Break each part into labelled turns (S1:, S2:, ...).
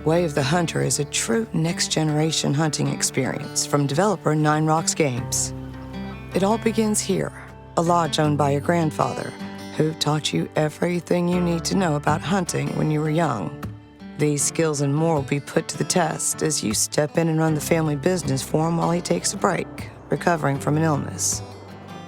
S1: Way of the Hunter is a true next-generation hunting experience from developer Nine Rocks Games. It all begins here, a lodge owned by your grandfather, who taught you everything you need to know about hunting when you were young. These skills and more will be put to the test as you step in and run the family business for him while he takes a break, recovering from an illness.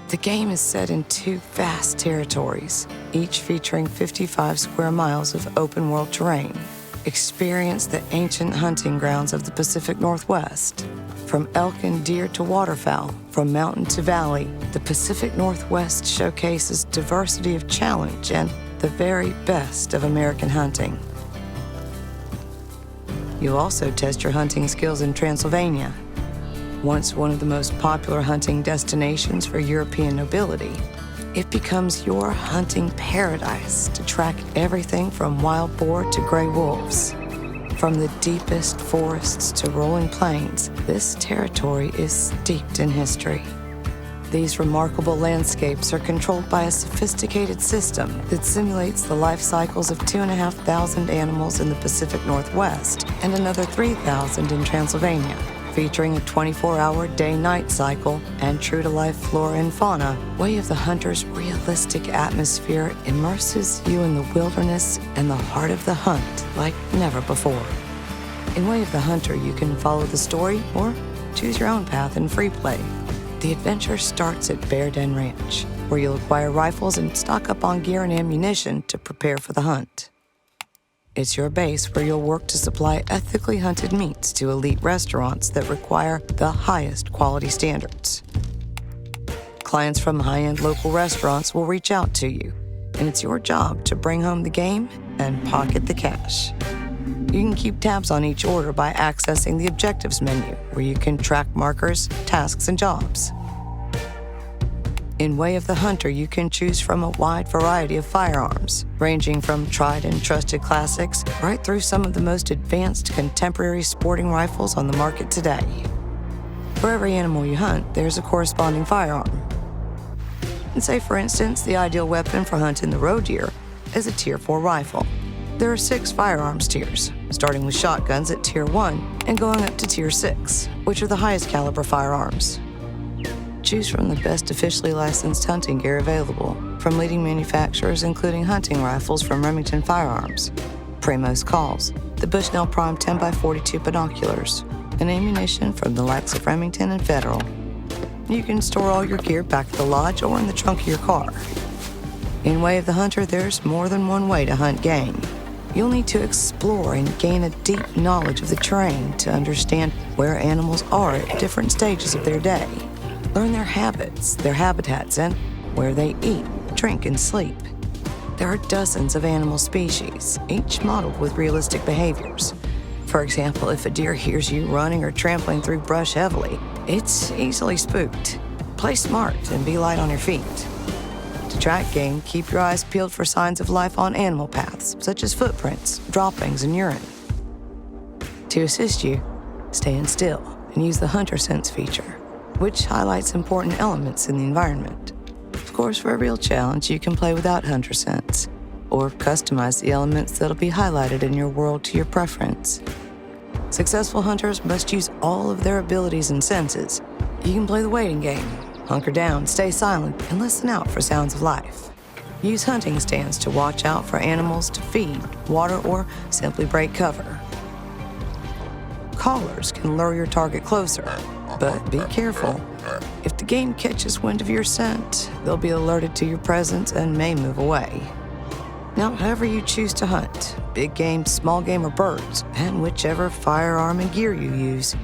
S1: The game is set in 2 vast territories, each featuring 55 square miles of open-world terrain. Experience the ancient hunting grounds of the Pacific Northwest. From elk and deer to waterfowl, from mountain to valley, the Pacific Northwest showcases diversity of challenge and the very best of American hunting. You'll also test your hunting skills in Transylvania, once one of the most popular hunting destinations for European nobility. It becomes your hunting paradise to track everything from wild boar to gray wolves. From the deepest forests to rolling plains, this territory is steeped in history. These remarkable landscapes are controlled by a sophisticated system that simulates the life cycles of 2,500 animals in the Pacific Northwest and another 3,000 in Transylvania, featuring a 24-hour day-night cycle and true-to-life flora and fauna. Way of the Hunter's realistic atmosphere immerses you in the wilderness and the heart of the hunt like never before. In Way of the Hunter, you can follow the story or choose your own path in free play. The adventure starts at Bear Den Ranch, where you'll acquire rifles and stock up on gear and ammunition to prepare for the hunt. It's your base where you'll work to supply ethically hunted meats to elite restaurants that require the highest quality standards. Clients from high-end local restaurants will reach out to you, and it's your job to bring home the game and pocket the cash. You can keep tabs on each order by accessing the Objectives menu, where you can track markers, tasks, and jobs. In Way of the Hunter, you can choose from a wide variety of firearms, ranging from tried and trusted classics right through some of the most advanced contemporary sporting rifles on the market today. For every animal you hunt, there's a corresponding firearm. And say, for instance, the ideal weapon for hunting the roe deer is a Tier 4 rifle. There are 6 firearms tiers, starting with shotguns at Tier 1 and going up to Tier 6, which are the highest caliber firearms. Choose from the best officially licensed hunting gear available, from leading manufacturers including hunting rifles from Remington Firearms, Primos Calls, the Bushnell Prime 10x42 binoculars, and ammunition from the likes of Remington and Federal. You can store all your gear back at the lodge or in the trunk of your car. In Way of the Hunter, there's more than one way to hunt game. You'll need to explore and gain a deep knowledge of the terrain to understand where animals are at different stages of their day. Learn their habits, their habitats, and where they eat, drink, and sleep. There are dozens of animal species, each modeled with realistic behaviors. For example, if a deer hears you running or trampling through brush heavily, it's easily spooked. Play smart and be light on your feet. To track game, keep your eyes peeled for signs of life on animal paths, such as footprints, droppings, and urine. To assist you, stand still and use the Hunter Sense feature, which highlights important elements in the environment. Of course, for a real challenge, you can play without Hunter Sense, or customize the elements that'll be highlighted in your world to your preference. Successful hunters must use all of their abilities and senses. You can play the waiting game, hunker down, stay silent, and listen out for sounds of life. Use hunting stands to watch out for animals to feed, water, or simply break cover. Callers can lure your target closer, but be careful. If the game catches wind of your scent, they'll be alerted to your presence and may move away. Now, however you choose to hunt, big game, small game, or birds, and whichever firearm and gear you use,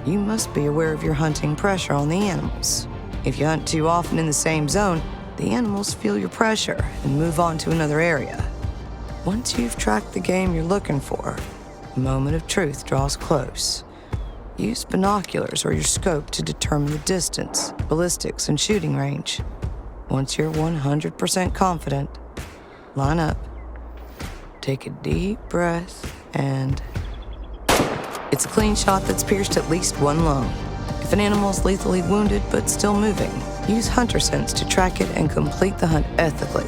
S1: you must be aware of your hunting pressure on the animals. If you hunt too often in the same zone, the animals feel your pressure and move on to another area. Once you've tracked the game you're looking for, the moment of truth draws close. Use binoculars or your scope to determine the distance, ballistics, and shooting range. Once you're 100% confident, line up, take a deep breath, and it's a clean shot that's pierced at least one lung. If an animal is lethally wounded but still moving, use Hunter Sense to track it and complete the hunt ethically.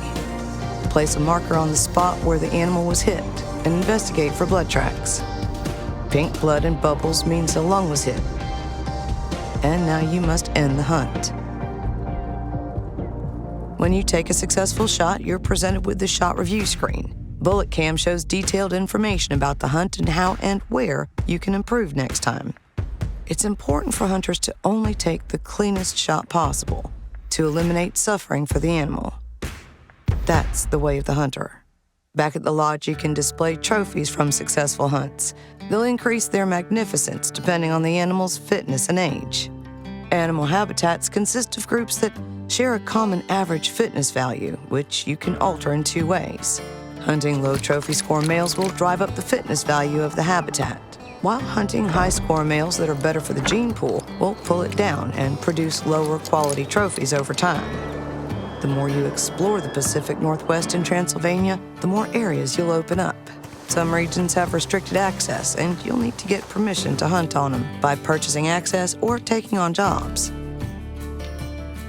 S1: Place a marker on the spot where the animal was hit and investigate for blood tracks. Pink blood and bubbles means a lung was hit. And now you must end the hunt. When you take a successful shot, you're presented with the shot review screen. Bullet Cam shows detailed information about the hunt and how and where you can improve next time. It's important for hunters to only take the cleanest shot possible to eliminate suffering for the animal. That's the way of the hunter. Back at the lodge, you can display trophies from successful hunts. They'll increase their magnificence depending on the animal's fitness and age. Animal habitats consist of groups that share a common average fitness value, which you can alter in two ways. Hunting low trophy score males will drive up the fitness value of the habitat, while hunting high score males that are better for the gene pool will pull it down and produce lower quality trophies over time. The more you explore the Pacific Northwest and Transylvania, the more areas you'll open up. Some regions have restricted access, and you'll need to get permission to hunt on them by purchasing access or taking on jobs.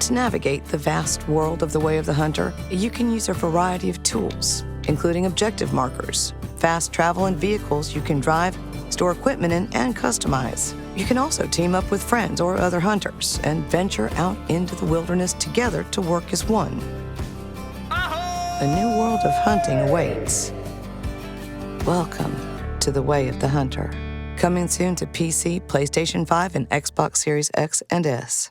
S1: To navigate the vast world of the Way of the Hunter, you can use a variety of tools, including objective markers, fast travel and vehicles you can drive, store equipment in, and customize. You can also team up with friends or other hunters and venture out into the wilderness together to work as one. A new world of hunting awaits. Welcome to the Way of the Hunter. Coming soon to PC, PlayStation 5, and Xbox Series X and S.